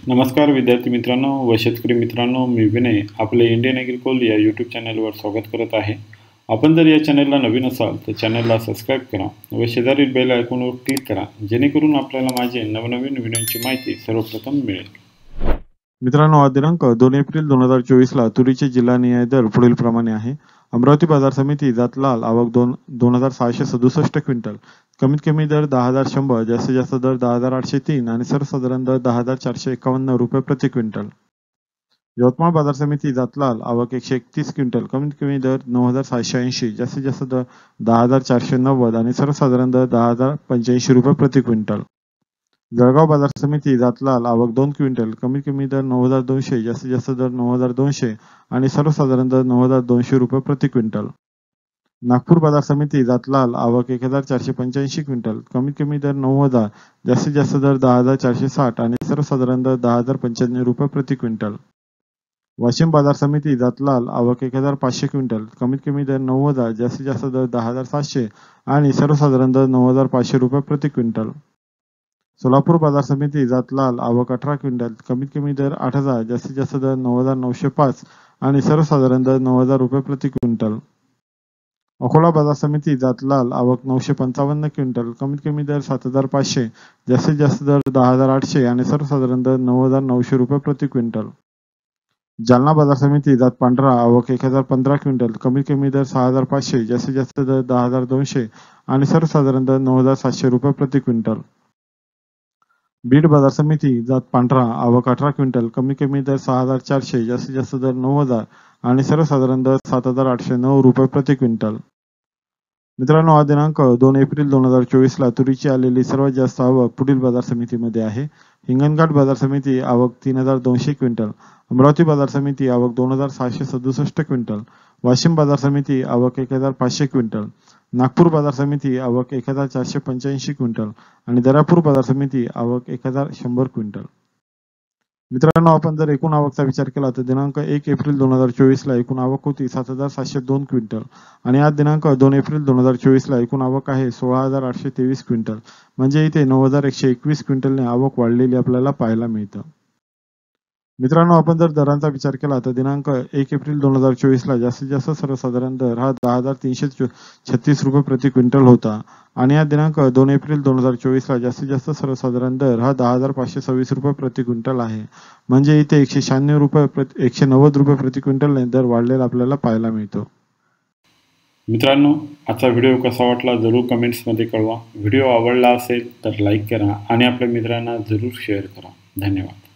नमस्कार विद्यार्थी मित्रांनो व शेतकरी मित्रांनो, मी विनय आपले इंडियन ॲग्रिकॉल या यूट्यूब चॅनलवर स्वागत करत आहे। आपण जर या चॅनलला नवीन असाल तर चॅनलला सबस्क्राईब करा व शेजारील बेल आयकॉनवर क्लिक करा, जेणेकरून आपल्याला माझे नवनवीन व्हिडिओची माहिती सर्वप्रथम मिळेल। मित्रांनो, आज दिनांक 2 एप्रिल 2024 ला तुरीचे जिल्हानिहाय दर पुढील प्रमाणे आहे। अमरावती बाजार समिती जातलाल आवक 2667 क्विंटल, कमीत कमी दर 10,100, जास्तीत जास्त दर 10,803 आणि सर्वसाधारण दर 10,451 रुपये प्रति क्विंटल। यवतमाळ बाजार समिती जातलाल आवक 131 क्विंटल, कमीत कमी दर 9,780, जास्तीत जास्त दर 10,490 आणि सर्वसाधारण दर 10,085 रुपये प्रति क्विंटल। जळगाव बाजार समिती जातलाल आवक 2 क्विंटल, कमीत कमी दर 9,200, जास्तीत जास्त दर 9,200 आणि सर्वसाधारण दर 9,200 रुपये प्रति क्विंटल। नागपूर बाजार समिती जातलाल आवक 1,485 क्विंटल, कमीत कमी दर 9,000, जास्तीत जास्त दर 10,460 आणि सर्वसाधारण दर 10,095 रुपये प्रति क्विंटल। वाशिम बाजार समिती जातलाल आवक 1,500 क्विंटल, कमीत कमी दर 9,000, जास्तीत जास्त दर 10,700 आणि सर्वसाधारण दर 9,500 रुपये प्रति क्विंटल। सोलापूर बाजार समिती जातलाल आवक 18 क्विंटल, कमीत कमी दर 8,000, जास्तीत जास्त दर 9,905 आणि सर्वसाधारण दर 9,000 रुपये प्रति क्विंटल। अकोला बाजार समिती जातलाल आवक 955 क्विंटल, कमीत कमी दर 7,500, जास्तीत जास्त दर 10,800 आणि सर्वसाधारण दर 9,900 रुपये प्रति क्विंटल। जालना बाजार समिती जात पांढरा आवक 1,015 क्विंटल, कमीत कमी दर 6,500, जास्तीत जास्त दर 10,200 आणि सर्वसाधारण दर 9,700 रुपये प्रति क्विंटल। बीड बाजार समिती जात पांढरा आवक 18 क्विंटल, कमीत कमी दर 6,400, जास्तीत जास्त दर 9,000 आणि सर्वसाधारण दर 7,809 रुपये प्रति क्विंटल। मित्रांनो, आज दिनांक 2 एप्रिल 2024 ला तुरीची आलेली सर्वात जास्त आवक पुढील बाजार समितीमध्ये आहे। हिंगणघाट बाजार समिती आवक 3,200 क्विंटल, अमरावती बाजार समिती आवक 2,667 क्विंटल, वाशिम बाजार समिती आवक 1,500 क्विंटल, नागपूर बाजार समिती आवक 1,485 क्विंटल आणि दर्यापूर बाजार समिती आवक 1,100 क्विंटल। मित्रांनो, आपण जर एकूण आवकचा विचार केला तर दिनांक 1 एप्रिल 2024 ला एकूण आवक होती 7,702 क्विंटल आणि आज दिनांक 2 एप्रिल 2024 ला एकूण आवक आहे 16,823 क्विंटल, म्हणजे इथे 9,121 क्विंटलने आवक वाढलेली आपल्याला पाहायला मिळतं। मित्रांनो, आपण जर दरांचा विचार केला तर दिनांक 1 एप्रिल 2024 ला जास्तीत जास्त सर्वसाधारण दर हा 10,336 रुपये प्रति क्विंटल होता आणि आज दिनांक 2 एप्रिल 2024 ला जास्तीत जास्त सर्वसाधारण दर हा 10,526 रुपये प्रति क्विंटल आहे, म्हणजे इथे 190 रुपये प्रति क्विंटल दर वाढलेला आपल्याला पाहायला मिळतो। मित्रांनो, आजचा व्हिडिओ कसा वाटला जरूर कमेंट्समध्ये कळवा। व्हिडिओ आवडला असेल तर लाईक करा आणि आपल्या मित्रांना जरूर शेअर करा। धन्यवाद।